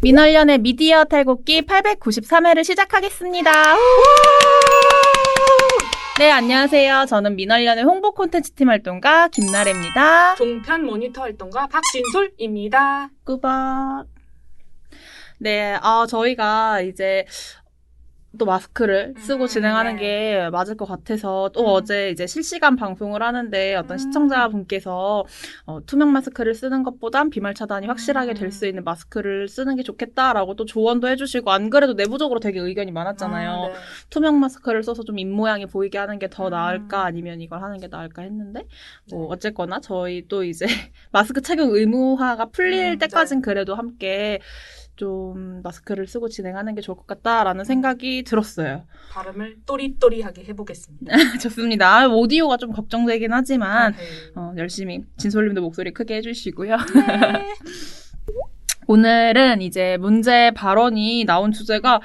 민얼련의 미디어 탈곡기 893회를 시작하겠습니다. 네, 안녕하세요. 저는 민얼련의 홍보 콘텐츠팀 활동가 김나래입니다. 종편 모니터 활동가 박진솔입니다. 꾸벅. 네, 저희가 이제 또 마스크를 쓰고 진행하는 네. 게 맞을 것 같아서 또 어제 이제 실시간 방송을 하는데 어떤 시청자분께서 투명 마스크를 쓰는 것보단 비말 차단이 확실하게 될 수 있는 마스크를 쓰는 게 좋겠다라고 또 조언도 해주시고, 안 그래도 내부적으로 되게 의견이 많았잖아요. 네. 투명 마스크를 써서 좀 입모양이 보이게 하는 게 더 나을까 아니면 이걸 하는 게 나을까 했는데 뭐 어쨌거나 저희 또 이제 마스크 착용 의무화가 풀릴 때까진 그래도 함께 좀 마스크를 쓰고 진행하는 게 좋을 것 같다라는 생각이 들었어요. 발음을 또리또리하게 해보겠습니다. 좋습니다. 오디오가 좀 걱정되긴 하지만 열심히 진솔님도 목소리 크게 해주시고요. 네. 오늘은 이제 문제 발언이 나온 주제가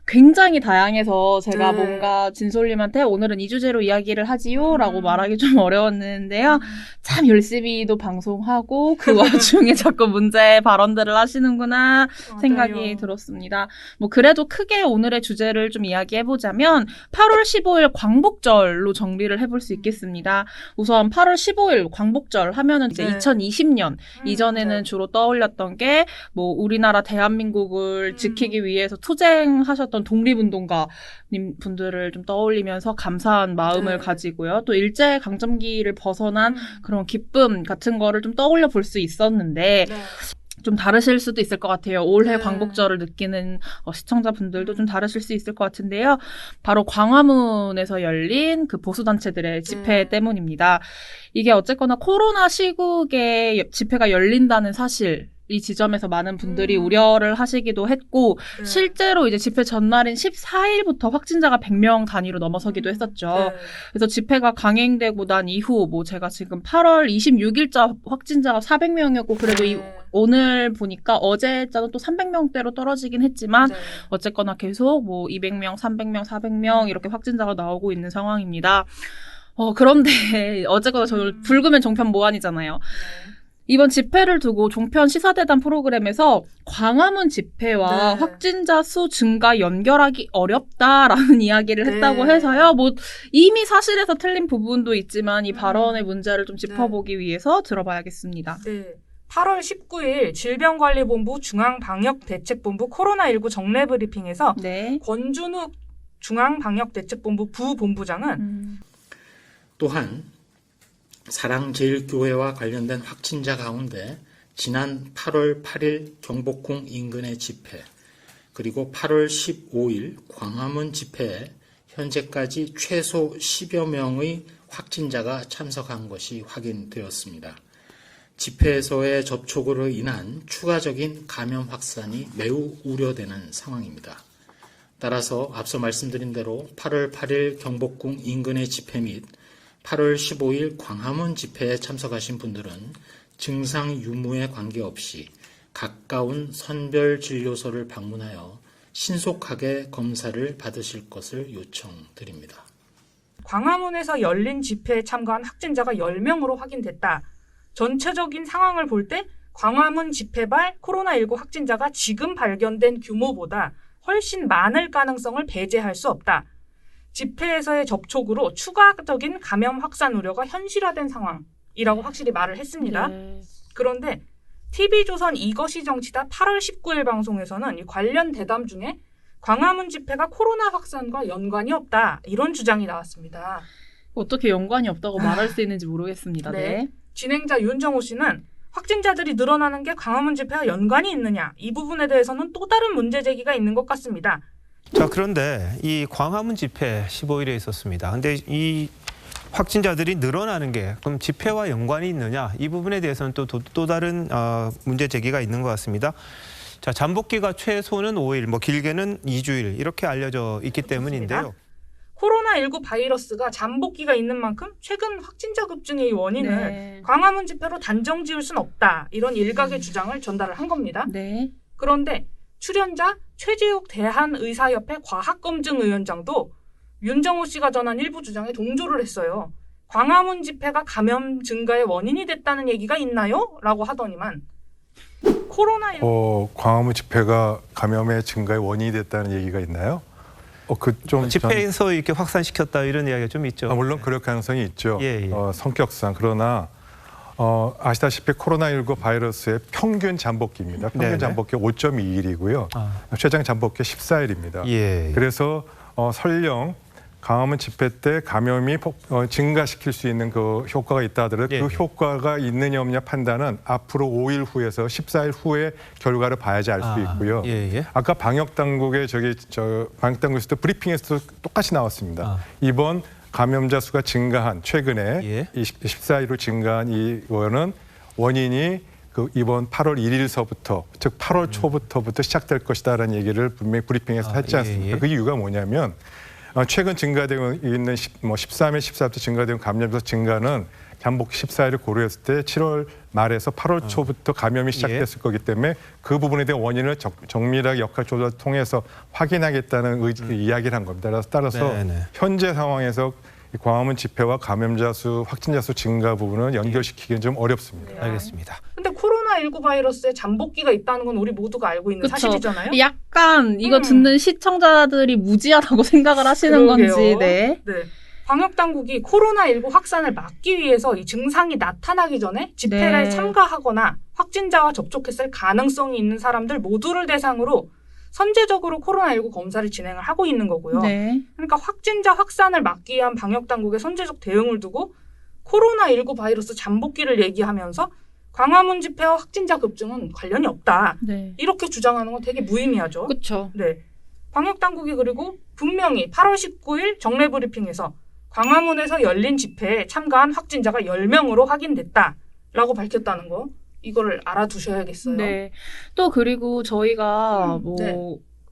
굉장히 다양해서 제가 네. 뭔가 진솔님한테 오늘은 이 주제로 이야기를 하지요 라고 말하기 좀 어려웠는데요. 참 열심히도 방송하고 그 와중에 자꾸 문제 발언들을 하시는구나 생각이 맞아요. 들었습니다. 뭐 그래도 크게 오늘의 주제를 좀 이야기해보자면 8월 15일 광복절로 정리를 해볼 수 있겠습니다. 우선 8월 15일 광복절 하면은 이제 네. 2020년 이전에는 네. 주로 떠올렸던 게 뭐 우리나라 대한민국을 지키기 위해서 투쟁하셨던 독립운동가님 분들을 좀 떠올리면서 감사한 마음을 네. 가지고요. 또 일제강점기를 벗어난 그런 기쁨 같은 거를 좀 떠올려 볼 수 있었는데 네. 좀 다르실 수도 있을 것 같아요. 올해 네. 광복절을 느끼는 시청자분들도 좀 다르실 수 있을 것 같은데요. 바로 광화문에서 열린 그 보수단체들의 집회 때문입니다. 이게 어쨌거나 코로나 시국에 집회가 열린다는 사실, 이 지점에서 많은 분들이 우려를 하시기도 했고 실제로 이제 집회 전날인 14일부터 확진자가 100명 단위로 넘어서기도 했었죠. 네. 그래서 집회가 강행되고 난 이후 뭐 제가 지금 8월 26일자 확진자가 400명이었고 그래도 오늘 보니까 어제자는 또 300명대로 떨어지긴 했지만 네. 어쨌거나 계속 뭐 200명, 300명, 400명 이렇게 확진자가 나오고 있는 상황입니다. 그런데 어쨌거나 저는 붉으면 종편 모안이잖아요. 이번 집회를 두고 종편 시사대담 프로그램에서 광화문 집회와 확진자 수 증가 연결하기 어렵다라는 이야기를 했다고 해서요. 뭐 이미 사실에서 틀린 부분도 있지만 이 발언의 문제를 좀 짚어보기 위해서 들어봐야겠습니다. 네. 8월 19일 질병관리본부 중앙방역대책본부 코로나19 정례 브리핑에서 권준욱 중앙방역대책본부 부본부장은 또한 사랑제일교회와 관련된 확진자 가운데 지난 8월 8일 경복궁 인근의 집회, 그리고 8월 15일 광화문 집회에 현재까지 최소 10여 명의 확진자가 참석한 것이 확인되었습니다. 집회에서의 접촉으로 인한 추가적인 감염 확산이 매우 우려되는 상황입니다. 따라서 앞서 말씀드린 대로 8월 8일 경복궁 인근의 집회 및 8월 15일 광화문 집회에 참석하신 분들은 증상 유무에 관계없이 가까운 선별진료소를 방문하여 신속하게 검사를 받으실 것을 요청드립니다. 광화문에서 열린 집회에 참가한 확진자가 10명으로 확인됐다. 전체적인 상황을 볼 때 광화문 집회발 코로나19 확진자가 지금 발견된 규모보다 훨씬 많을 가능성을 배제할 수 없다. 집회에서의 접촉으로 추가적인 감염 확산 우려가 현실화된 상황이라고 확실히 말을 했습니다. 그런데 TV조선 이것이 정치다 8월 19일 방송에서는 이 관련 대담 중에 광화문 집회가 코로나 확산과 연관이 없다, 이런 주장이 나왔습니다. 어떻게 연관이 없다고 말할 수 있는지 모르겠습니다. 네. 진행자 윤정호 씨는 확진자들이 늘어나는 게 광화문 집회와 연관이 있느냐, 이 부분에 대해서는 또 다른 문제 제기가 있는 것 같습니다. 자, 그런데 이 광화문 집회 15일에 있었습니다. 근데 이 확진자들이 늘어나는 게 그럼 집회와 연관이 있느냐, 이 부분에 대해서는 또 다른 문제 제기가 있는 것 같습니다. 자, 잠복기가 최소는 5일, 뭐 길게는 2주일 이렇게 알려져 있기 때문인데요. 코로나19 바이러스가 잠복기가 있는 만큼 최근 확진자 급증의 원인을 광화문 집회로 단정 지을 수는 없다, 이런 일각의 주장을 전달을 한 겁니다. 그런데 출연자 최재욱 대한의사협회 과학검증위원장도 윤정호 씨가 전한 일부 주장에 동조를 했어요. 광화문 집회가 감염 증가의 원인이 됐다는 얘기가 있나요? 라고 하더니만 코로나19 광화문 집회가 감염의 증가의 원인이 됐다는 얘기가 있나요? 집회에서 이렇게 확산시켰다 이런 이야기가 좀 있죠. 물론 그럴 가능성이 있죠. 예. 성격상. 그러나 아시다시피 코로나19 바이러스의 평균 잠복기입니다. 평균 네네. 잠복기 5.2일이고요. 최장 잠복기 14일입니다. 예. 그래서 설령 광화문 집회 때 감염이 증가시킬 수 있는 그 효과가 있다 하더라도 예. 그 효과가 있느냐 없느냐 판단은 앞으로 5일 후에서 14일 후에 결과를 봐야지 알 수 있고요. 예. 아까 방역당국의 방역당국에서도 브리핑에서도 똑같이 나왔습니다. 이번 감염자 수가 증가한 최근에 예. 14일로 증가한 이거는 원인이 이번 8월 1일서부터 즉 8월 초부터 시작될 것이다라는 얘기를 분명히 브리핑에서 했지 않습니까? 예. 그 이유가 뭐냐면 최근 증가되고 있는 13일, 14일부터 증가되는 감염자 증가는 잠복 14일을 고려했을 때 7월 말에서 8월 초부터 감염이 시작됐을 거기 때문에 그 부분에 대한 원인을 정밀하게 역학 조사를 통해서 확인하겠다는 이야기를 한 겁니다. 따라서 현재 상황에서 광화문 집회와 감염자 수, 확진자 수 증가 부분은 연결시키기는 좀 어렵습니다. 알겠습니다. 근데 코로나19 바이러스에 잠복기가 있다는 건 우리 모두가 알고 있는 그쵸. 사실이잖아요. 약간 이거 듣는 시청자들이 무지하다고 생각을 하시는 그러게요. 건지. 네. 방역당국이 코로나19 확산을 막기 위해서 이 증상이 나타나기 전에 집회를 네. 참가하거나 확진자와 접촉했을 가능성이 있는 사람들 모두를 대상으로 선제적으로 코로나19 검사를 진행을 하고 있는 거고요. 네. 그러니까 확진자 확산을 막기 위한 방역당국의 선제적 대응을 두고 코로나19 바이러스 잠복기를 얘기하면서 광화문 집회와 확진자 급증은 관련이 없다. 네. 이렇게 주장하는 건 되게 무의미하죠. 그렇죠. 네. 방역당국이 그리고 분명히 8월 19일 정례 브리핑에서 광화문에서 열린 집회에 참가한 확진자가 10명으로 확인됐다라고 밝혔다는 거. 이거를 알아두셔야겠어요. 네. 또 그리고 저희가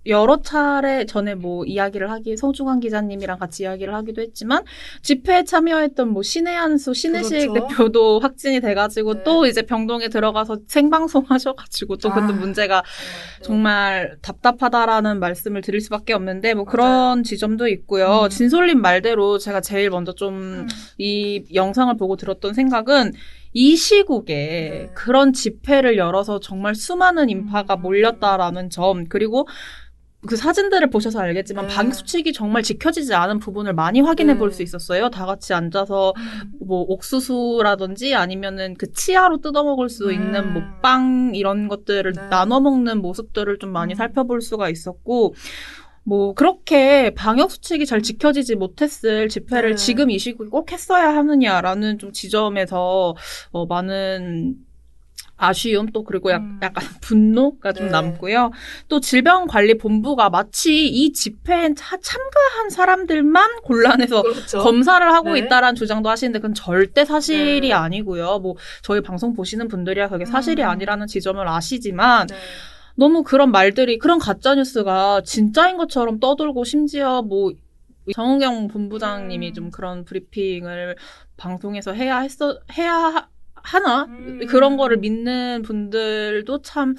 여러 차례 전에 이야기를 소중한 기자님이랑 같이 이야기를 하기도 했지만 집회에 참여했던 신혜한수, 신혜식 그렇죠. 대표도 확진이 돼가지고 또 이제 병동에 들어가서 생방송 하셔가지고 또 그것도 문제가 정말 답답하다라는 말씀을 드릴 수밖에 없는데 그런 지점도 있고요. 진솔님 말대로 제가 제일 먼저 좀 이 영상을 보고 들었던 생각은 이 시국에 그런 집회를 열어서 정말 수많은 인파가 몰렸다라는 점, 그리고 그 사진들을 보셔서 알겠지만 방역 수칙이 정말 지켜지지 않은 부분을 많이 확인해 볼 수 있었어요. 다 같이 앉아서 옥수수라든지 아니면은 그 치아로 뜯어 먹을 수 있는 빵 이런 것들을 나눠 먹는 모습들을 좀 많이 살펴볼 수가 있었고, 그렇게 방역 수칙이 잘 지켜지지 못했을 집회를 지금 이 시국에 꼭 했어야 하느냐라는 좀 지점에서 많은 아쉬움 또 그리고 약간 분노가 좀 남고요. 또 질병관리본부가 마치 이 집회에 참가한 사람들만 곤란해서 검사를 하고 있다라는 주장도 하시는데 그건 절대 사실이 아니고요. 저희 방송 보시는 분들이야 그게 사실이 아니라는 지점을 아시지만 너무 그런 말들이, 그런 가짜뉴스가 진짜인 것처럼 떠돌고, 심지어 정은경 본부장님이 좀 그런 브리핑을 방송에서 해야 하나? 그런 거를 믿는 분들도 참,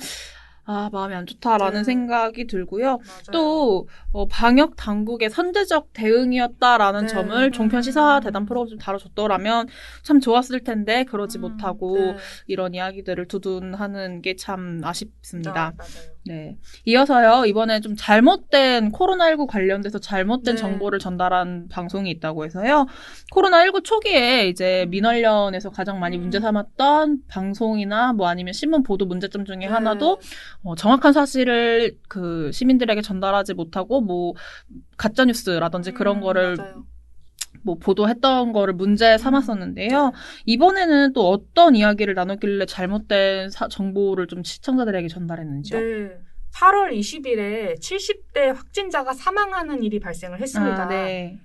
마음이 안 좋다라는 생각이 들고요. 또, 방역 당국의 선제적 대응이었다라는 점을 종편 시사 대담 프로그램 좀 다뤄줬더라면 참 좋았을 텐데, 그러지 못하고, 이런 이야기들을 두둔하는 게 참 아쉽습니다. 네. 이어서요, 이번에 좀 잘못된, 코로나19 관련돼서 잘못된 정보를 전달한 방송이 있다고 해서요, 코로나19 초기에 이제 민원련에서 가장 많이 문제 삼았던 방송이나 아니면 신문 보도 문제점 중에 하나도 정확한 사실을 시민들에게 전달하지 못하고 가짜뉴스라든지 그런 거를 보도했던 거를 문제 삼았었는데요. 이번에는 또 어떤 이야기를 나누길래 잘못된 정보를 좀 시청자들에게 전달했는지요? 네. 8월 20일에 70대 확진자가 사망하는 일이 발생을 했습니다.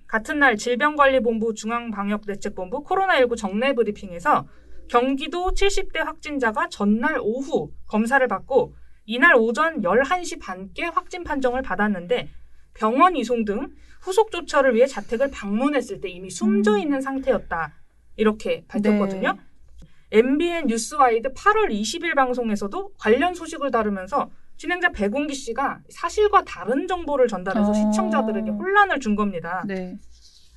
같은 날 질병관리본부 중앙방역대책본부 코로나19 정례 브리핑에서 경기도 70대 확진자가 전날 오후 검사를 받고 이날 오전 11시 반께 확진 판정을 받았는데 병원 이송 등 후속 조처를 위해 자택을 방문했을 때 이미 숨져 있는 상태였다. 이렇게 밝혔거든요. MBN 뉴스와이드 8월 20일 방송에서도 관련 소식을 다루면서 진행자 백운기 씨가 사실과 다른 정보를 전달해서 시청자들에게 혼란을 준 겁니다.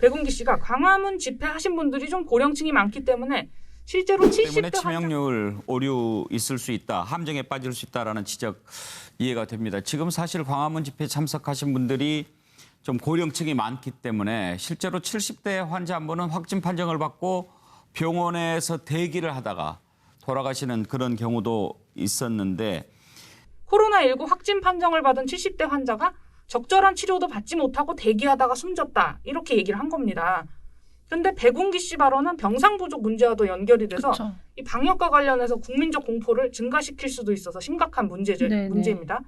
백운기 씨가 광화문 집회하신 분들이 좀 고령층이 많기 때문에 실제로 때문에 70대 치명률 오류 있을 수 있다, 함정에 빠질 수 있다라는 지적 이해가 됩니다. 지금 사실 광화문 집회 참석하신 분들이 좀 고령층이 많기 때문에 실제로 70대 환자 한 분은 확진 판정을 받고 병원에서 대기를 하다가 돌아가시는 그런 경우도 있었는데 코로나19 확진 판정을 받은 70대 환자가 적절한 치료도 받지 못하고 대기하다가 숨졌다. 이렇게 얘기를 한 겁니다. 그런데 백운기 씨 발언은 병상 부족 문제와도 연결이 돼서 그쵸. 이 방역과 관련해서 국민적 공포를 증가시킬 수도 있어서 심각한 문제입니다.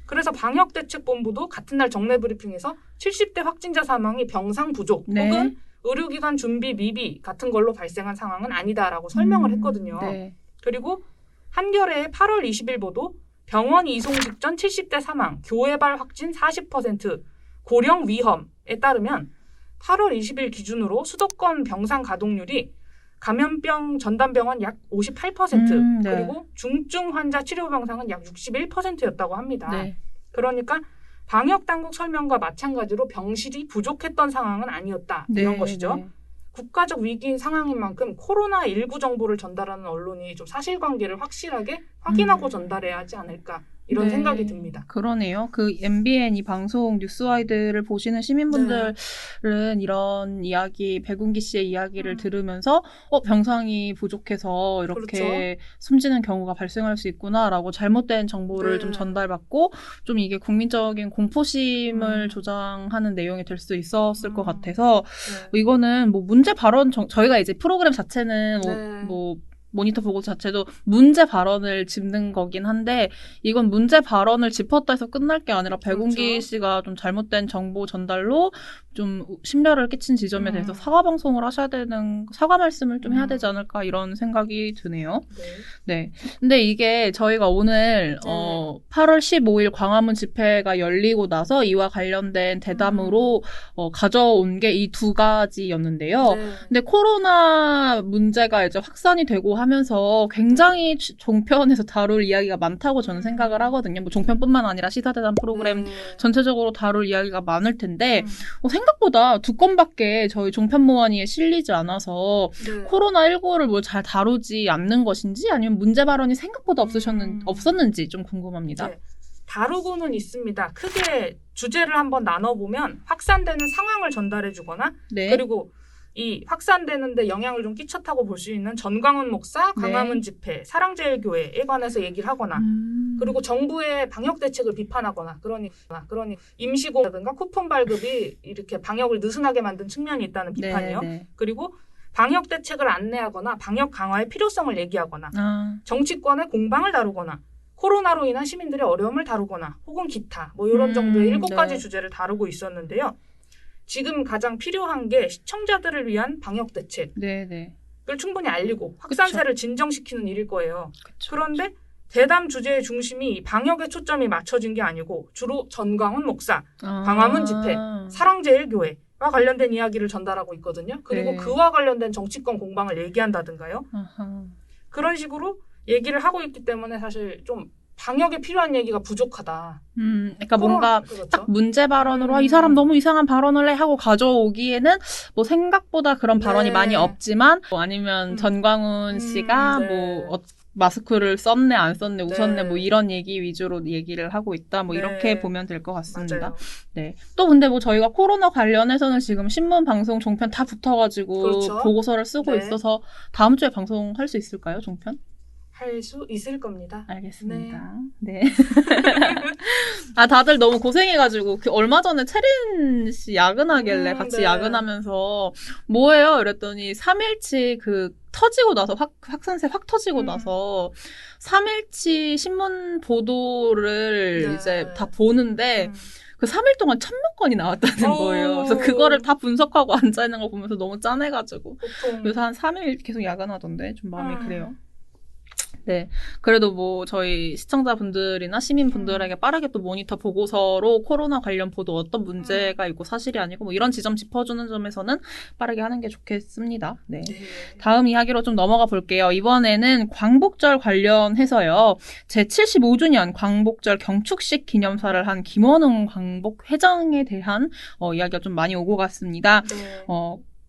그래서 방역대책본부도 같은 날 정례 브리핑에서 70대 확진자 사망이 병상 부족 네. 혹은 의료기관 준비 미비 같은 걸로 발생한 상황은 아니다라고 설명을 했거든요. 네. 그리고 한겨레의 8월 20일 보도 병원 이송 직전 70대 사망, 교회발 확진 40%, 고령 위험에 따르면 8월 20일 기준으로 수도권 병상 가동률이 감염병 전담병원 약 58%, 네. 그리고 중증 환자 치료 병상은 약 61%였다고 합니다. 네. 그러니까 방역당국 설명과 마찬가지로 병실이 부족했던 상황은 아니었다. 이런 것이죠. 네. 국가적 위기인 상황인 만큼 코로나19 정보를 전달하는 언론이 좀 사실관계를 확실하게 확인하고 전달해야 하지 않을까 이런 네. 생각이 듭니다. 그러네요. 그 MBN 이 방송 뉴스와이드를 보시는 시민분들은 이런 이야기, 백운기 씨의 이야기를 들으면서 병상이 부족해서 이렇게 숨지는 경우가 발생할 수 있구나라고 잘못된 정보를 좀 전달받고 좀 이게 국민적인 공포심을 조장하는 내용이 될 수 있었을 것 같아서 이거는 뭐 문제 발언 저희가 이제 프로그램 자체는 뭐 모니터 보고 자체도 문제 발언을 짚는 거긴 한데 이건 문제 발언을 짚었다 해서 끝날 게 아니라 백운기 씨가 좀 잘못된 정보 전달로 좀 심려를 끼친 지점에 대해서 사과 방송을 하셔야 되는 사과 말씀을 좀 해야 되지 않을까 이런 생각이 드네요. 네. 근데 이게 저희가 오늘 8월 15일 광화문 집회가 열리고 나서 이와 관련된 대담으로 가져온 게 이 두 가지였는데요. 근데 코로나 문제가 이제 확산이 되고 하면서 굉장히 종편에서 다룰 이야기가 많다고 저는 생각을 하거든요. 뭐 종편뿐만 아니라 시사대담 프로그램 전체적으로 다룰 이야기가 많을 텐데 생각보다 두 건밖에 저희 종편 모아니에 실리지 않아서 코로나19를 뭐 잘 다루지 않는 것인지 아니면 문제 발언이 생각보다 없었는지 좀 궁금합니다. 네. 다루고는 있습니다. 크게 주제를 한번 나눠보면 확산되는 상황을 전달해주거나 그리고 이 확산되는데 영향을 좀 끼쳤다고 볼 수 있는 전광훈 목사, 광화문 집회, 사랑제일교회에 관해서 얘기를 하거나 그리고 정부의 방역 대책을 비판하거나 그러니 임시공이라든가 쿠폰 발급이 이렇게 방역을 느슨하게 만든 측면이 있다는 비판이요. 그리고 방역 대책을 안내하거나 방역 강화의 필요성을 얘기하거나 정치권의 공방을 다루거나 코로나로 인한 시민들의 어려움을 다루거나 혹은 기타 뭐 이런 정도의 7가지 주제를 다루고 있었는데요. 지금 가장 필요한 게 시청자들을 위한 방역 대책을 충분히 알리고 확산세를 진정시키는 일일 거예요. 그런데 대담 주제의 중심이 방역에 초점이 맞춰진 게 아니고 주로 전광훈 목사, 광화문 집회, 사랑제일교회와 관련된 이야기를 전달하고 있거든요. 그리고 그와 관련된 정치권 공방을 얘기한다든가요. 그런 식으로 얘기를 하고 있기 때문에 사실 좀 방역에 필요한 얘기가 부족하다. 그러니까 뭔가 딱 문제 발언으로 이 사람 너무 이상한 발언을 해 하고 가져오기에는 뭐 생각보다 그런 발언이 많이 없지만 뭐 아니면 전광훈 씨가 뭐 마스크를 썼네 안 썼네 웃었네 뭐 이런 얘기 위주로 얘기를 하고 있다 뭐 이렇게 보면 될 것 같습니다. 맞아요. 네. 또 근데 뭐 저희가 코로나 관련해서는 지금 신문, 방송, 종편 다 붙어가지고 보고서를 쓰고 있어서 다음 주에 방송할 수 있을까요, 종편? 할 수 있을 겁니다. 알겠습니다. 네. 아, 다들 너무 고생해가지고, 얼마 전에 채린 씨 야근하길래 같이 야근하면서, 뭐예요? 이랬더니, 3일치 터지고 나서, 확산세 확 터지고 나서, 3일치 신문 보도를 이제 다 보는데, 그 3일 동안 1000명 건이 나왔다는 거예요. 그래서 그거를 다 분석하고 앉아있는 거 보면서 너무 짠해가지고. 그래서 한 3일 계속 야근하던데, 좀 마음이 그래요. 네. 그래도 뭐 저희 시청자분들이나 시민분들에게 빠르게 또 모니터 보고서로 코로나 관련 보도 어떤 문제가 있고 사실이 아니고 뭐 이런 지점 짚어주는 점에서는 빠르게 하는 게 좋겠습니다. 네. 다음 이야기로 좀 넘어가 볼게요. 이번에는 광복절 관련해서요. 제75주년 광복절 경축식 기념사를 한 김원웅 광복회장에 대한 이야기가 좀 많이 오고 갔습니다. 네.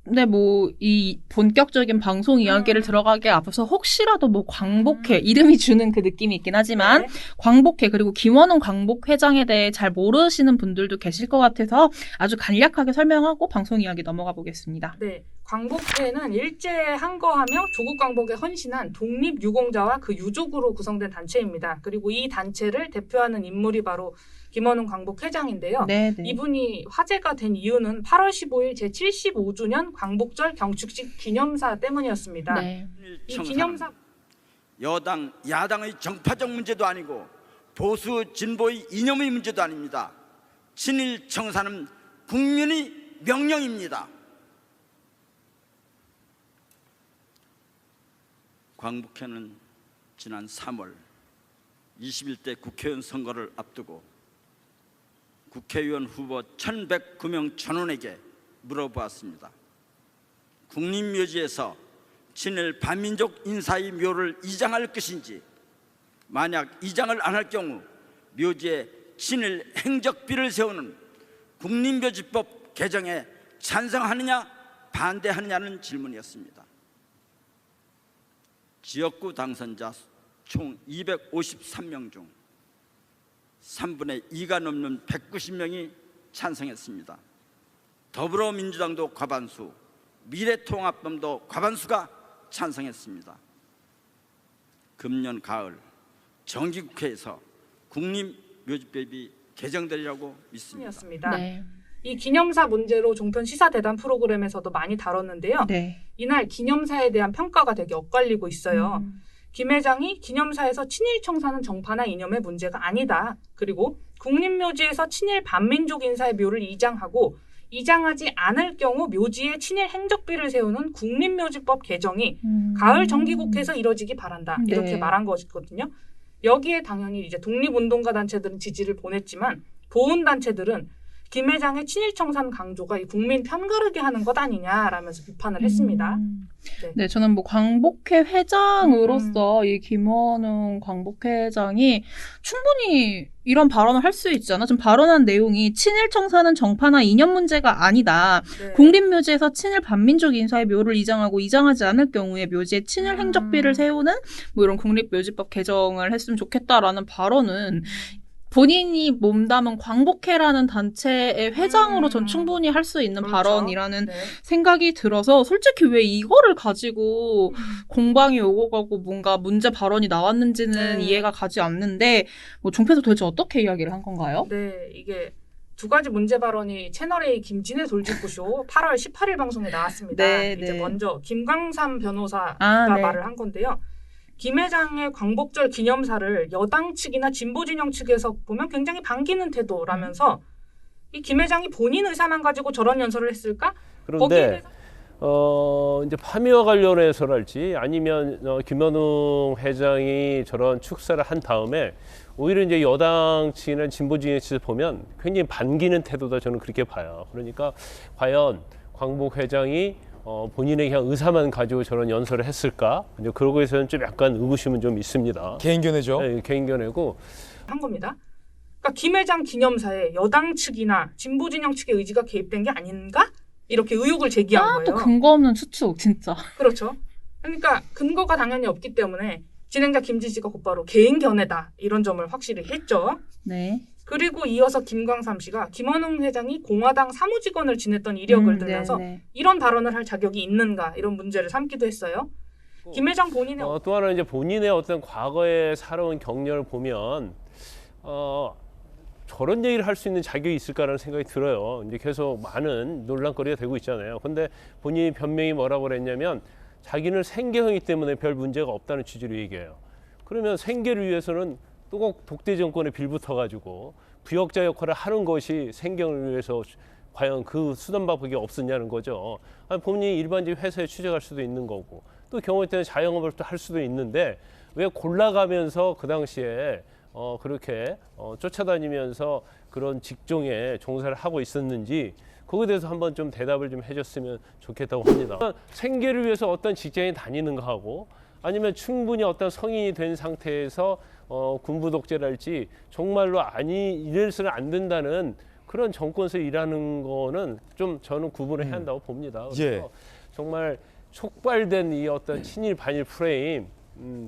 근데 뭐 이 본격적인 방송 이야기를 들어가기에 앞서서 혹시라도 뭐 광복회 이름이 주는 그 느낌이 있긴 하지만 네. 광복회 그리고 김원웅 광복회장에 대해 잘 모르시는 분들도 계실 것 같아서 아주 간략하게 설명하고 방송 이야기 넘어가 보겠습니다. 네, 광복회는 일제에 항거하며 조국 광복에 헌신한 독립유공자와 그 유족으로 구성된 단체입니다. 그리고 이 단체를 대표하는 인물이 바로 김원웅 광복회장인데요. 네. 이분이 화제가 된 이유는 8월 15일 제75주년 광복절 경축식 기념사 때문이었습니다. 네. 이 기념사 여당, 야당의 정파적 문제도 아니고 보수, 진보의 이념의 문제도 아닙니다. 친일 청산은 국민의 명령입니다. 광복회는 지난 3월 21대 국회의원 선거를 앞두고 국회의원 후보 1109명 전원에게 물어보았습니다. 국립묘지에서 친일 반민족 인사의 묘를 이장할 것인지, 만약 이장을 안 할 경우 묘지에 친일 행적비를 세우는 국립묘지법 개정에 찬성하느냐 반대하느냐는 질문이었습니다. 지역구 당선자 총 253명 중 3분의 2가 넘는 190명이 찬성했습니다. 더불어민주당도 과반수, 미래통합당도 과반수가 찬성했습니다. 금년 가을 정기국회에서 국립묘지법이 개정되리라고 믿습니다. 네. 이 기념사 문제로 종편 시사대담 프로그램에서도 많이 다뤘는데요. 네. 이날 기념사에 대한 평가가 되게 엇갈리고 있어요. 김 회장이 기념사에서 친일 청사는 정파나 이념의 문제가 아니다. 그리고 국립묘지에서 친일 반민족 인사의 묘를 이장하고 이장하지 않을 경우 묘지에 친일 행적비를 세우는 국립묘지법 개정이 가을 정기국회에서 이뤄지기 바란다. 이렇게 네. 말한 것이거든요. 여기에 당연히 이제 독립운동가 단체들은 지지를 보냈지만 보훈단체들은 김 회장의 친일 청산 강조가 이 국민 편가르게 하는 것 아니냐라면서 비판을 했습니다. 네, 저는 뭐 광복회 회장으로서 이 김원웅 광복회장이 충분히 이런 발언을 할 수 있잖아. 지금 발언한 내용이 친일 청사는 정파나 이념 문제가 아니다. 네. 국립묘지에서 친일 반민족 인사의 묘를 이장하고 이장하지 않을 경우에 묘지에 친일 행적비를 세우는 뭐 이런 국립묘지법 개정을 했으면 좋겠다라는 발언은 본인이 몸담은 광복회라는 단체의 회장으로 전 충분히 할 수 있는 그렇죠. 발언이라는 네. 생각이 들어서 솔직히 왜 이거를 가지고 공방이 오고 가고 뭔가 문제 발언이 나왔는지는 네. 이해가 가지 않는데 뭐 종편에서 도대체 어떻게 이야기를 한 건가요? 네, 이게 두 가지 문제 발언이 채널A 김진애 돌직구쇼 8월 18일 방송에 나왔습니다. 네, 이제 네. 먼저 김광삼 변호사가 네. 말을 한 건데요. 김 회장의 광복절 기념사를 여당 측이나 진보 진영 측에서 보면 굉장히 반기는 태도라면서 이 김 회장이 본인 의사만 가지고 저런 연설을 했을까? 그런데 이제 파미와 관련해서랄지 아니면 김원웅 회장이 저런 축사를 한 다음에 오히려 이제 여당 측이나 진보 진영 측에서 보면 굉장히 반기는 태도다 저는 그렇게 봐요. 그러니까 과연 광복 회장이 본인의 그냥 의사만 가지고 저런 연설을 했을까? 이제 그러고 해서는 좀 약간 의구심은 좀 있습니다. 개인견해죠. 네, 개인견해고 한 겁니다. 그러니까 김 회장 기념사에 여당 측이나 진보 진영 측의 의지가 개입된 게 아닌가? 이렇게 의혹을 제기한 또 거예요. 근거 없는 추측 진짜. 그렇죠. 그러니까 근거가 당연히 없기 때문에 진행자 김진 씨가 곧바로 개인 견해다 이런 점을 확실히 했죠. 네. 그리고 이어서 김광삼 씨가 김원웅 회장이 공화당 사무직원을 지냈던 이력을 들면서 네. 이런 발언을 할 자격이 있는가 이런 문제를 삼기도 했어요. 김 회장 본인의 또 하나는 이제 본인의 어떤 과거에 살아온 경력을 보면 저런 얘기를 할 수 있는 자격이 있을까라는 생각이 들어요. 이제 계속 많은 논란거리가 되고 있잖아요. 근데 본인이 변명이 뭐라고 그랬냐면 자기는 생계형이기 때문에 별 문제가 없다는 취지로 얘기해요. 그러면 생계를 위해서는 또 꼭 독재 정권에 빌붙어가지고 부역자 역할을 하는 것이 생계를 위해서 과연 그 수단밖에 없었냐는 거죠. 본인이 일반적인 회사에 취직할 수도 있는 거고 또 경우에 따라 자영업을 또 할 수도 있는데 왜 골라가면서 그 당시에 그렇게 쫓아다니면서 그런 직종에 종사를 하고 있었는지 그거에 대해서 한번 좀 대답을 좀 해줬으면 좋겠다고 합니다. 생계를 위해서 어떤 직장에 다니는가 하고 아니면 충분히 어떤 성인이 된 상태에서 군부 독재랄지 정말로 이래서는 안 된다는 그런 정권에서 일하는 거는 좀 저는 구분을 해야 한다고 봅니다. 그래서 예. 정말 촉발된 이 어떤 친일 반일 프레임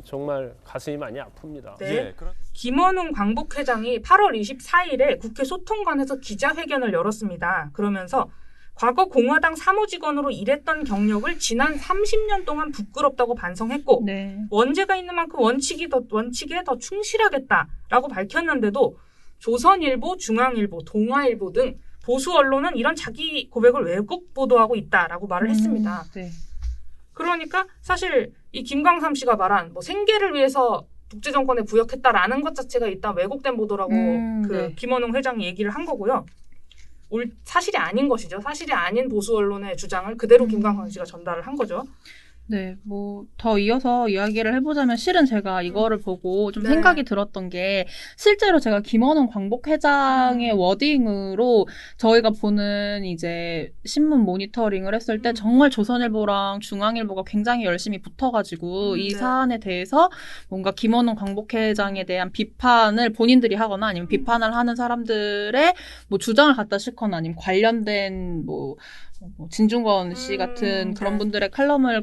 정말 가슴이 많이 아픕니다. 네. 예, 김원웅 광복회장이 8월 24일에 국회 소통관에서 기자회견을 열었습니다. 그러면서 과거 공화당 사무직원으로 일했던 경력을 지난 30년 동안 부끄럽다고 반성했고 네. 원죄가 있는 만큼 원칙에 더 충실하겠다라고 밝혔는데도 조선일보, 중앙일보, 동아일보 등 보수 언론은 이런 자기 고백을 왜곡 보도하고 있다라고 말을 했습니다. 네. 그러니까 사실 이 김광삼 씨가 말한 뭐 생계를 위해서 독재 정권에 부역했다라는 것 자체가 일단 왜곡된 보도라고 네. 김원웅 회장이 얘기를 한 거고요. 사실이 아닌 것이죠. 사실이 아닌 보수 언론의 주장을 그대로 김광삼 씨가 전달을 한 거죠. 네, 뭐, 더 이어서 이야기를 해보자면 실은 제가 이거를 보고 좀 네. 생각이 들었던 게 실제로 제가 김원웅 광복회장의 워딩으로 저희가 보는 이제 신문 모니터링을 했을 때 정말 조선일보랑 중앙일보가 굉장히 열심히 붙어가지고 이 네. 사안에 대해서 뭔가 김원웅 광복회장에 대한 비판을 본인들이 하거나 아니면 비판을 하는 사람들의 뭐 주장을 갖다 싣거나 아니면 관련된 뭐 진중권 씨 같은 그런 네. 분들의 칼럼을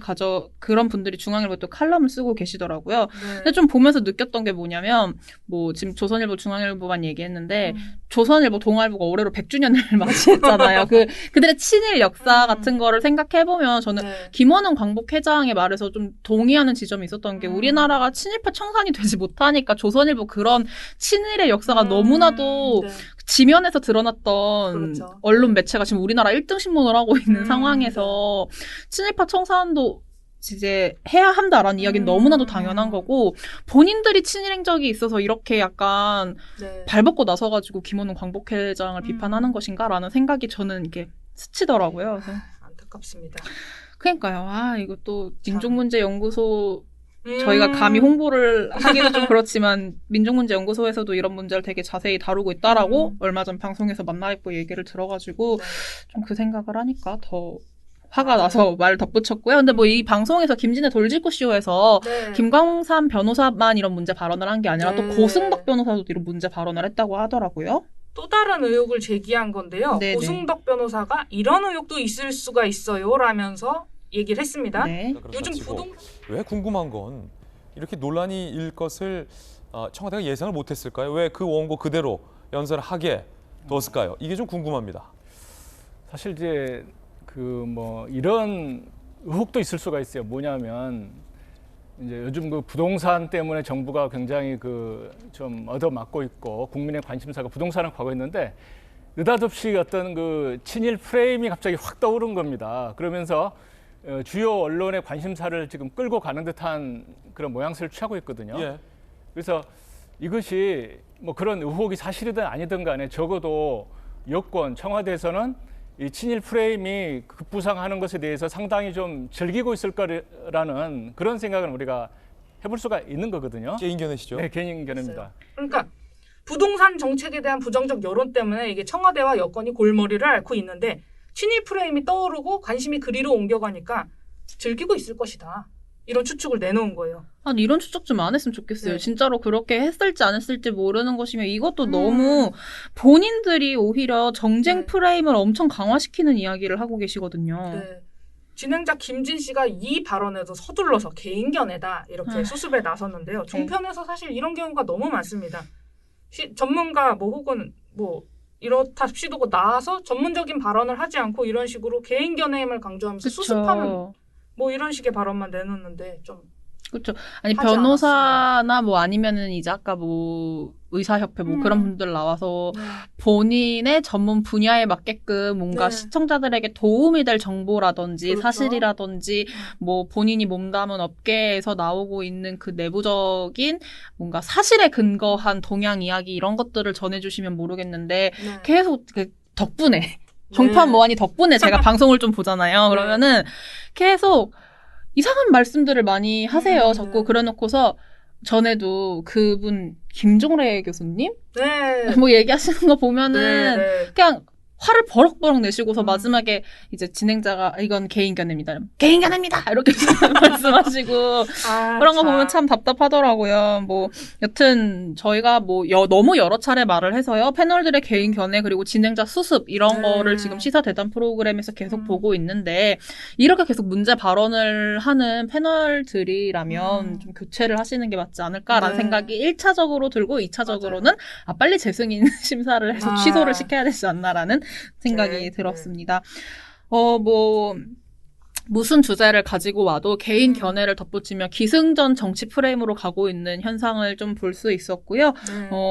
그런 분들이 중앙일보에 또 칼럼을 쓰고 계시더라고요. 네. 근데 좀 보면서 느꼈던 게 뭐냐면, 뭐, 지금 조선일보, 중앙일보만 얘기했는데, 조선일보, 동아일보가 올해로 100주년을 맞이했잖아요. 그들의 친일 역사 같은 거를 생각해보면, 저는 네. 김원웅 광복회장의 말에서 좀 동의하는 지점이 있었던 게, 우리나라가 친일파 청산이 되지 못하니까 조선일보 그런 친일의 역사가 너무나도 네. 지면에서 드러났던 그렇죠. 언론 매체가 지금 우리나라 1등 신문을 하고 있는 상황에서 친일파 청산도 이제 해야 한다라는 이야기는 너무나도 당연한 거고 본인들이 친일 행적이 있어서 이렇게 약간 네. 발벗고 나서가지고 김원웅 광복회장을 비판하는 것인가라는 생각이 저는 이게 스치더라고요. 그래서 안타깝습니다. 그러니까요. 이것도 민족문제연구소 음. 저희가 감히 홍보를 하기도 좀 그렇지만 민족문제연구소에서도 이런 문제를 되게 자세히 다루고 있다라고 얼마 전 방송에서 만나뵙고 얘기를 들어가지고 네. 좀 그 생각을 하니까 더 화가 나서 말을 덧붙였고요. 근데 뭐 이 방송에서 김진애 돌직구 쇼에서 네. 김광삼 변호사만 이런 문제 발언을 한 게 아니라 네. 또 고승덕 변호사도 이런 문제 발언을 했다고 하더라고요. 또 다른 의혹을 제기한 건데요. 네네. 고승덕 변호사가 이런 의혹도 있을 수가 있어요 라면서 얘기를 했습니다. 네. 요즘 그렇지고 부동 왜 궁금한 건 이렇게 논란이 일 것을 청와대가 예상을 못했을까요? 왜 그 원고 그대로 연설을 하게 뒀을까요? 이게 좀 궁금합니다. 사실 이제 이런 의혹도 있을 수가 있어요. 뭐냐면 이제 요즘 그 부동산 때문에 정부가 굉장히 좀 얻어맞고 있고 국민의 관심사가 부동산을 가고 있는데 느닷없이 어떤 친일 프레임이 갑자기 확 떠오른 겁니다. 그러면서 주요 언론의 관심사를 지금 끌고 가는 듯한 그런 모양새를 취하고 있거든요. 예. 그래서 이것이 뭐 그런 의혹이 사실이든 아니든 간에 적어도 여권, 청와대에서는 이 친일 프레임이 급부상하는 것에 대해서 상당히 좀 즐기고 있을 거라는 그런 생각을 우리가 해볼 수가 있는 거거든요. 개인 견해시죠? 네, 개인 견해입니다. 그러니까 부동산 정책에 대한 부정적 여론 때문에 이게 청와대와 여권이 골머리를 앓고 있는데 친일 프레임이 떠오르고 관심이 그리로 옮겨가니까 즐기고 있을 것이다. 이런 추측을 내놓은 거예요. 아니, 이런 추적 좀 안 했으면 좋겠어요. 네. 진짜로 그렇게 했을지 안 했을지 모르는 것이면 이것도 너무 본인들이 오히려 정쟁 네. 프레임을 엄청 강화시키는 이야기를 하고 계시거든요. 네. 진행자 김진 씨가 이 발언에도 서둘러서 개인 견해다 이렇게 수습에 나섰는데요. 종편에서 사실 이런 경우가 너무 많습니다. 전문가 혹은 이렇답시도 나와서 전문적인 발언을 하지 않고 이런 식으로 개인 견해임을 강조하면서 그쵸. 수습하는 이런 식의 발언만 내놓는데 좀 그렇죠. 아니 하지 변호사나 아니면은 이제 아까 의사협회 그런 분들 나와서 본인의 전문 분야에 맞게끔 뭔가 네. 시청자들에게 도움이 될 정보라든지 그렇죠. 사실이라든지 본인이 몸담은 업계에서 나오고 있는 그 내부적인 뭔가 사실에 근거한 동향 이야기 이런 것들을 전해주시면 모르겠는데 네. 계속 덕분에 종편 모안이 덕분에 제가 방송을 좀 보잖아요. 그러면은 계속 이상한 말씀들을 많이 하세요. 자꾸 네. 그래놓고서 전에도 그분 김종래 교수님 네. 뭐 얘기하시는 거 보면은 네. 그냥 화를 버럭버럭 내시고서 마지막에 이제 진행자가 이건 개인 견해입니다. 개인 견해입니다. 이렇게 말씀하시고 그런 거 보면 참 답답하더라고요. 뭐 여튼 저희가 뭐 너무 여러 차례 말을 해서요. 패널들의 개인 견해 그리고 진행자 수습 이런 거를 지금 시사 대담 프로그램에서 계속 보고 있는데 이렇게 계속 문제 발언을 하는 패널들이라면 좀 교체를 하시는 게 맞지 않을까라는 생각이 1차적으로 들고 2차적으로는 빨리 재승인 심사를 해서 취소를 시켜야 되지 않나라는 생각이 들었습니다. 뭐 무슨 주제를 가지고 와도 개인 견해를 덧붙이며 기승전 정치 프레임으로 가고 있는 현상을 좀 볼 수 있었고요.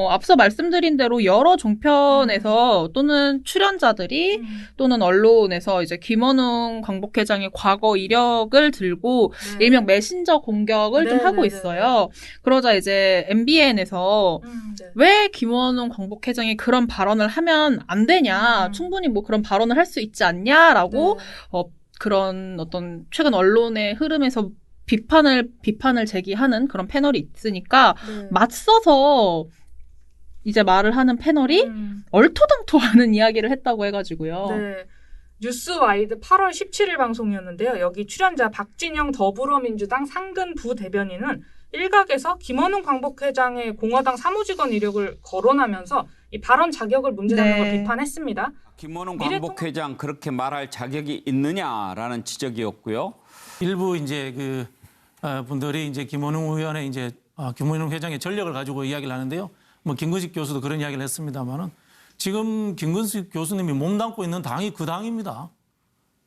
앞서 말씀드린 대로 여러 종편에서 또는 출연자들이 또는 언론에서 이제 김원웅 광복회장의 과거 이력을 들고 일명 메신저 공격을 좀 하고 있어요. 그러자 이제 MBN에서 왜 김원웅 광복회장이 그런 발언을 하면 안 되냐, 충분히 뭐 그런 발언을 할 수 있지 않냐라고 그런 어떤 최근 언론의 흐름에서 비판을 제기하는 그런 패널이 있으니까 맞서서 이제 말을 하는 패널이 얼토당토하는 이야기를 했다고 해가지고요. 네. 뉴스와이드 8월 17일 방송이었는데요. 여기 출연자 박진영 더불어민주당 상근 부대변인은 일각에서 김원웅 광복회장의 공화당 사무직원 이력을 거론하면서 이 발언 자격을 문제 삼는 걸 비판했습니다. 김원웅 광복회장 그렇게 말할 자격이 있느냐라는 지적이었고요. 일부 이제 그 분들이 이제 김원웅 의원의 이제 김원웅 회장의 전력을 가지고 이야기를 하는데요. 뭐 김근식 교수도 그런 이야기를 했습니다만은 지금 김근식 교수님이 몸담고 있는 당이 그 당입니다.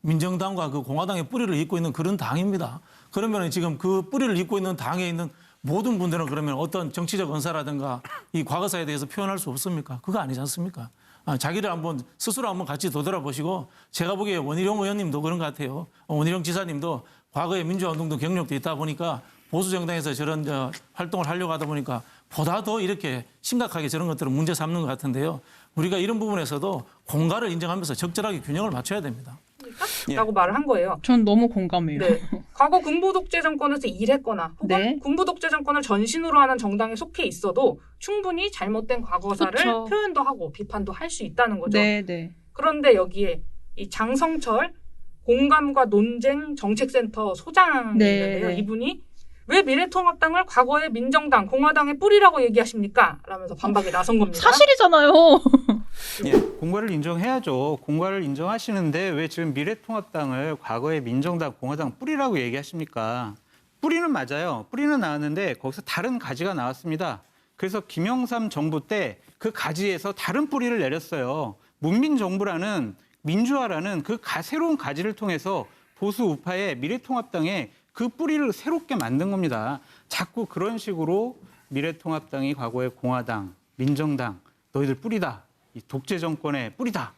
민정당과 그 공화당의 뿌리를 잇고 있는 그런 당입니다. 그러면 지금 그 뿌리를 잇고 있는 당에 있는 모든 분들은 그러면 어떤 정치적 언사라든가 이 과거사에 대해서 표현할 수 없습니까? 그거 아니지 않습니까? 자기를 스스로 한번 같이 되돌아보시고 제가 보기에 원희룡 의원님도 그런 것 같아요. 원희룡 지사님도 과거에 민주화운동도 경력도 있다 보니까 보수정당에서 저런 활동을 하려고 하다 보니까 보다 더 이렇게 심각하게 저런 것들을 문제 삼는 것 같은데요. 우리가 이런 부분에서도 공갈을 인정하면서 적절하게 균형을 맞춰야 됩니다. 라고 말을 한 거예요. 전 너무 공감해요. 네. 과거 군부 독재 정권에서 일했거나 혹은 군부 독재 정권을 전신으로 하는 정당에 속해 있어도 충분히 잘못된 과거사를 표현도 하고 비판도 할 수 있다는 거죠. 그런데 여기에 이 장성철 공감과 논쟁 정책센터 소장이 있는데요. 이분이 왜 미래통합당을 과거의 민정당, 공화당의 뿌리라고 얘기하십니까? 라면서 반박에 나선 겁니다. 사실이잖아요. 예, 공과를 인정해야죠. 공과를 인정하시는데 왜 지금 미래통합당을 과거의 민정당, 공화당 뿌리라고 얘기하십니까? 뿌리는 맞아요. 뿌리는 나왔는데 거기서 다른 가지가 나왔습니다. 그래서 김영삼 정부 때 그 가지에서 다른 뿌리를 내렸어요. 문민정부라는 민주화라는 그 새로운 가지를 통해서 보수 우파의 미래통합당에 그 뿌리를 새롭게 만든 겁니다. 자꾸 그런 식으로 미래통합당이 과거의 공화당, 민정당, 너희들 뿌리다. 이 독재 정권의 뿌리다.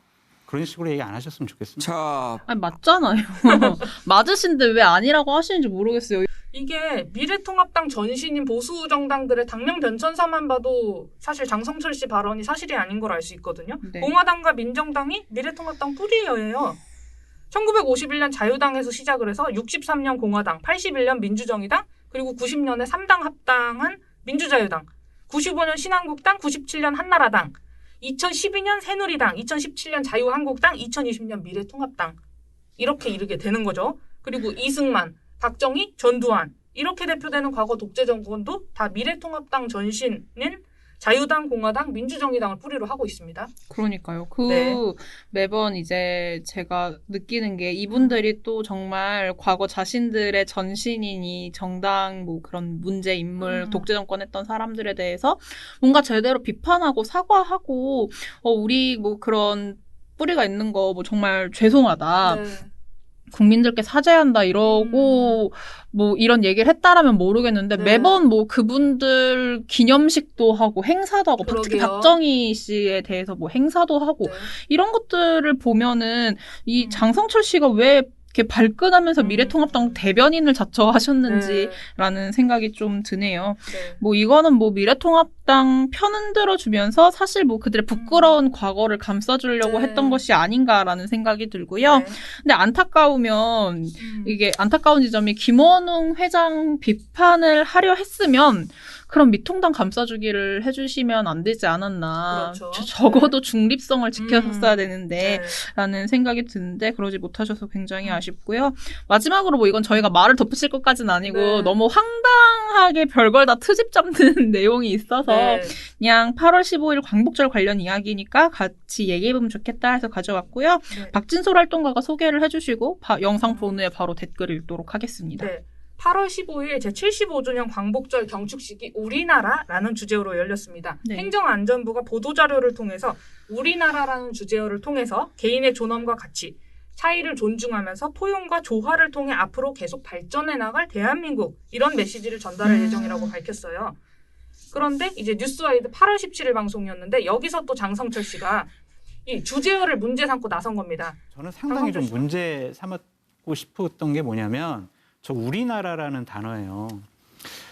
그런 식으로 얘기 안 하셨으면 좋겠습니다. 아니, 맞잖아요. 맞으신데 왜 아니라고 하시는지 모르겠어요. 이게 미래통합당 전신인 보수 정당들의 당명 변천사만 봐도 사실 장성철 씨 발언이 사실이 아닌 걸 알 수 있거든요. 공화당과 민정당이 미래통합당 뿌리예요. 1951년 자유당에서 시작을 해서 63년 공화당, 81년 민주정의당, 그리고 90년에 3당 합당한 민주자유당, 95년 신한국당, 97년 한나라당, 2012년 새누리당, 2017년 자유한국당, 2020년 미래통합당 이렇게 이르게 되는 거죠. 그리고 이승만, 박정희, 전두환 이렇게 대표되는 과거 독재 정권도 다 미래통합당 전신인 자유당, 공화당, 민주정의당을 뿌리로 하고 있습니다. 그러니까요. 매번 이제 제가 느끼는 게 이분들이 또 정말 과거 자신들의 전신인이 정당 뭐 그런 문제 인물, 독재 정권 했던 사람들에 대해서 뭔가 제대로 비판하고 사과하고 우리 뭐 그런 뿌리가 있는 거 뭐 정말 죄송하다. 국민들께 사죄한다 이러고 뭐 이런 얘기를 했다라면 모르겠는데 매번 뭐 그분들 기념식도 하고 행사도 하고 특히 박정희 씨에 대해서 뭐 행사도 하고 이런 것들을 보면은 이 장성철 씨가 왜 이렇게 발끈하면서 미래통합당 대변인을 자처하셨는지라는 생각이 좀 드네요. 뭐 이거는 뭐 미래통합 민주당 편은 들어주면서 사실 뭐 그들의 부끄러운 과거를 감싸주려고 했던 것이 아닌가라는 생각이 들고요. 근데 안타까운 지점이 김원웅 회장 비판을 하려 했으면 그럼 미통당 감싸주기를 해주시면 안 되지 않았나. 그렇죠. 적어도 중립성을 지켰어야 되는데 라는 생각이 드는데 그러지 못하셔서 굉장히 아쉽고요. 마지막으로 뭐 이건 저희가 말을 덧붙일 것까지는 아니고 너무 황당하게 별걸 다 트집 잡는 내용이 있어서 그냥 8월 15일 광복절 관련 이야기니까 같이 얘기해보면 좋겠다 해서 가져왔고요. 박진솔 활동가가 소개를 해주시고 영상 본 후에 바로 댓글을 읽도록 하겠습니다. 8월 15일 제75주년 광복절 경축식이 우리나라라는 주제어로 열렸습니다. 행정안전부가 보도자료를 통해서 우리나라라는 주제어를 통해서 개인의 존엄과 가치, 차이를 존중하면서 포용과 조화를 통해 앞으로 계속 발전해 나갈 대한민국 이런 메시지를 전달할 예정이라고 밝혔어요. 그런데 이제 뉴스와이드 8월 17일 방송이었는데 여기서 또 장성철 씨가 이 주제어를 문제 삼고 나선 겁니다. 저는 상당히 좀 문제 삼고 싶었던 게 뭐냐면 저 우리나라라는 단어예요.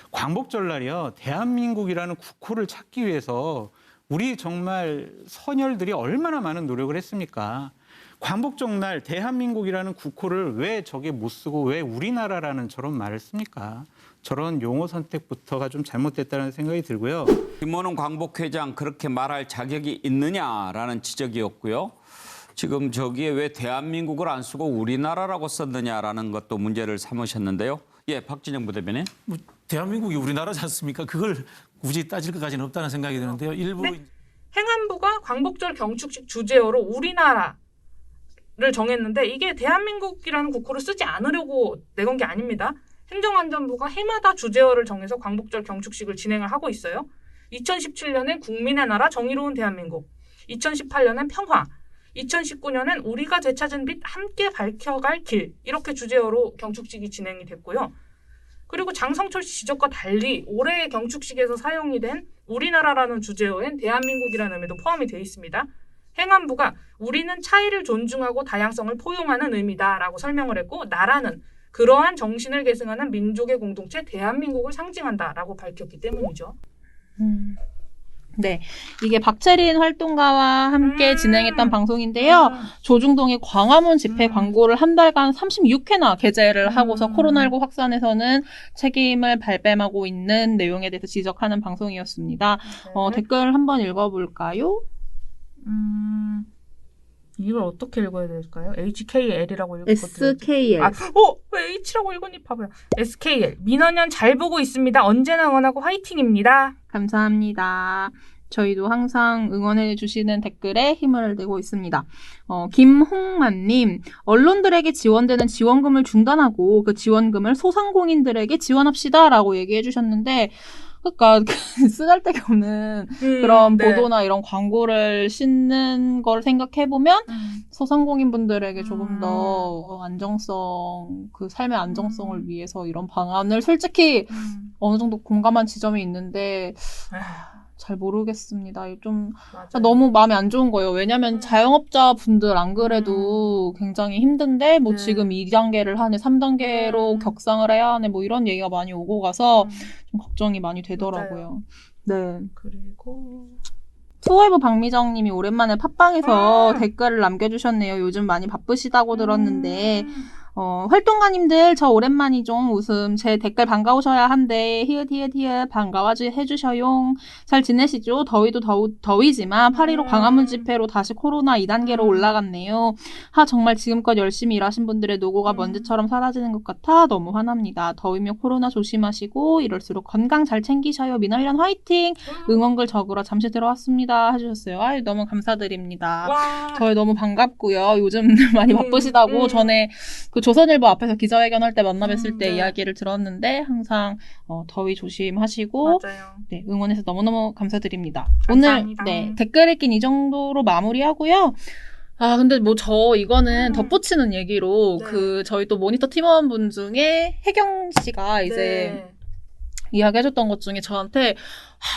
광복절 날이요. 대한민국이라는 국호를 찾기 위해서 우리 정말 선열들이 얼마나 많은 노력을 했습니까? 광복절 날 대한민국이라는 국호를 왜 저게 못 쓰고 왜 우리나라라는 저런 말을 씁니까? 저런 용어 선택부터가 좀 잘못됐다는 생각이 들고요. 김원웅 광복회장 그렇게 말할 자격이 있느냐라는 지적이었고요. 지금 저기에 왜 대한민국을 안 쓰고 우리나라라고 썼느냐라는 것도 문제를 삼으셨는데요. 예, 박진영 부대변인. 뭐 대한민국이 우리나라지 않습니까? 그걸 굳이 따질 것까지는 없다는 생각이 드는데요. 일부 행안부가 광복절 경축식 주제어로 우리나라를 정했는데 이게 대한민국이라는 국호를 쓰지 않으려고 내건 게 아닙니다. 행정안전부가 해마다 주제어를 정해서 광복절 경축식을 진행을 하고 있어요. 2017년엔 국민의 나라 정의로운 대한민국, 2018년엔 평화, 2019년엔 우리가 되찾은 빛 함께 밝혀갈 길 이렇게 주제어로 경축식이 진행이 됐고요. 그리고 장성철 씨 지적과 달리 올해의 경축식에서 사용이 된 우리나라라는 주제어엔 대한민국이라는 의미도 포함이 되어 있습니다. 행안부가 우리는 차이를 존중하고 다양성을 포용하는 의미다라고 설명을 했고 나라는 그러한 정신을 계승하는 민족의 공동체 대한민국을 상징한다라고 밝혔기 때문이죠. 네, 이게 박채린 활동가와 함께 진행했던 방송인데요. 조중동의 광화문 집회 광고를 한 달간 36회나 게재를 하고서 코로나19 확산에서는 책임을 발뺌하고 있는 내용에 대해서 지적하는 방송이었습니다. 댓글 한번 읽어볼까요? 이걸 어떻게 읽어야 될까요? HKL이라고 읽었거든요. SKL. 왜 H라고 읽었니? 바보야. SKL. 민원연 잘 보고 있습니다. 언제나 응원하고 화이팅입니다. 감사합니다. 저희도 항상 응원해 주시는 댓글에 힘을 내고 있습니다. 김홍만님, 언론들에게 지원되는 지원금을 중단하고 그 지원금을 소상공인들에게 지원합시다라고 얘기해 주셨는데 그러니까 쓰잘데기 없는 그런 보도나 이런 광고를 싣는 걸 생각해보면 소상공인분들에게 조금 더 안정성, 그 삶의 안정성을 위해서 이런 방안을 솔직히 어느 정도 공감한 지점이 있는데 잘 모르겠습니다. 좀 너무 마음이 안 좋은 거예요. 왜냐하면 자영업자 분들 안 그래도 굉장히 힘든데 뭐 지금 2단계를 하네, 3단계로 격상을 해야 하네, 뭐 이런 얘기가 많이 오고 가서 좀 걱정이 많이 되더라고요. 네. 그리고 투어이브 박미정님이 오랜만에 팟빵에서 댓글을 남겨주셨네요. 요즘 많이 바쁘시다고 들었는데 활동가님들 저 오랜만이죠. 웃음. 제 댓글 반가우셔야 한데 히읗 반가워해주셔용. 잘 지내시죠? 더위도 더위지만 8.15 광화문 집회로 다시 코로나 2단계로 올라갔네요. 정말 지금껏 열심히 일하신 분들의 노고가 먼지처럼 사라지는 것 같아 너무 화납니다. 더위며 코로나 조심하시고 이럴수록 건강 잘 챙기셔요. 민원련 화이팅! 응원글 적으러 잠시 들어왔습니다. 해주셨어요. 너무 감사드립니다. 저희 너무 반갑고요. 요즘 많이 바쁘시다고 전에 조선일보 앞에서 기자회견할 때 만나 뵀을 때 이야기를 들었는데 항상 더위 조심하시고 네, 응원해서 너무너무 감사드립니다. 감사합니다. 오늘 댓글 읽긴 이 정도로 마무리하고요. 근데 뭐 이거는 덧붙이는 얘기로 저희 또 모니터 팀원분 중에 혜경 씨가 이제 이야기해줬던 것 중에 저한테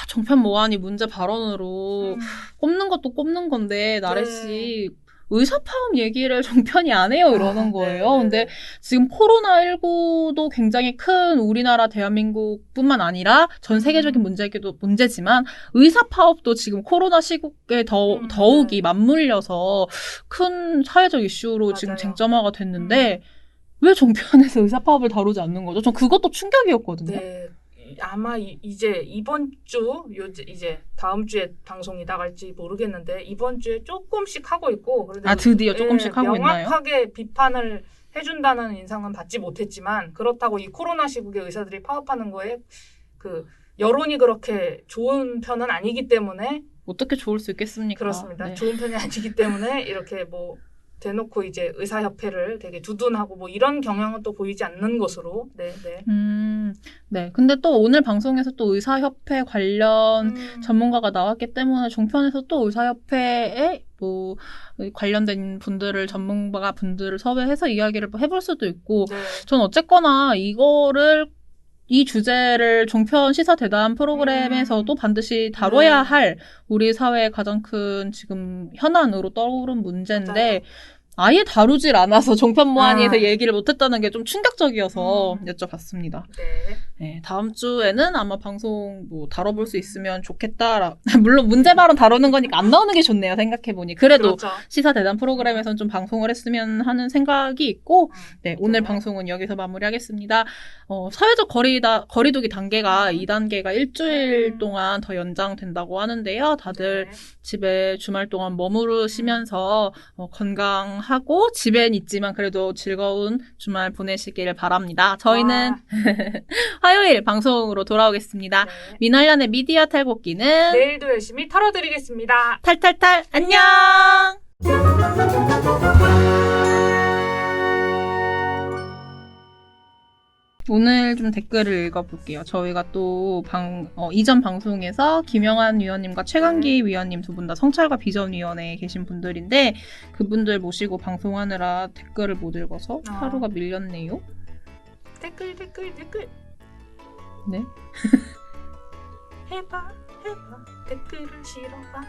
정편 모하니 문제 발언으로 꼽는 것도 꼽는 건데 나래 씨 의사 파업 얘기를 종편이 안 해요 이러는 거예요. 네. 근데 지금 코로나19도 굉장히 큰 우리나라 대한민국뿐만 아니라 전 세계적인 문제지만 의사 파업도 지금 코로나 시국에 더욱이 맞물려서 큰 사회적 이슈로 지금 맞아요. 쟁점화가 됐는데 왜 종편에서 의사 파업을 다루지 않는 거죠? 전 그것도 충격이었거든요. 네. 아마 이제 이번 주 이제 다음 주에 방송이 나갈지 모르겠는데 이번 주에 조금씩 하고 있고 그래도 드디어 조금씩 하고 있나요? 명확하게 비판을 해준다는 인상은 받지 못했지만 그렇다고 이 코로나 시국에 의사들이 파업하는 거에 그 여론이 그렇게 좋은 편은 아니기 때문에 어떻게 좋을 수 있겠습니까? 그렇습니다. 네. 좋은 편이 아니기 때문에 이렇게 뭐 대놓고 이제 의사협회를 되게 두둔하고 뭐 이런 경향은 또 보이지 않는 것으로. 네. 네. 근데 또 오늘 방송에서 또 의사협회 관련 전문가가 나왔기 때문에 종편에서 또 의사협회에 뭐 관련된 분들을 전문가 분들을 섭외해서 이야기를 해볼 수도 있고, 네. 전 어쨌거나 이 주제를 종편 시사대담 프로그램에서도 반드시 다뤄야 할 우리 사회의 가장 큰 지금 현안으로 떠오른 문제인데 맞아요. 아예 다루질 않아서 종편 모안이에서 얘기를 못했다는 게 좀 충격적이어서 여쭤봤습니다. 네. 네, 다음 주에는 아마 방송 뭐 다뤄볼 수 있으면 좋겠다. 물론 문제 발언 다루는 거니까 안 나오는 게 좋네요. 생각해보니. 그래도 그렇죠. 시사대담 프로그램에서는 좀 방송을 했으면 하는 생각이 있고 네, 오늘 방송은 여기서 마무리하겠습니다. 사회적 거리두기 단계가 2단계가 일주일 동안 더 연장된다고 하는데요. 다들 집에 주말 동안 머무르시면서 건강하고 집엔 있지만 그래도 즐거운 주말 보내시길 바랍니다. 저희는 화요일 방송으로 돌아오겠습니다. 네. 민활련의 미디어 탈곡기는 내일도 열심히 털어드리겠습니다. 탈탈탈 안녕. 오늘 좀 댓글을 읽어볼게요. 저희가 또 이전 방송에서 김영한 위원님과 최강기 위원님 두 분 다 성찰과 비전위원회에 계신 분들인데 그분들 모시고 방송하느라 댓글을 못 읽어서 하루가 밀렸네요. 댓글. 네. 해봐. 댓글을 실어봐.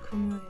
금요일.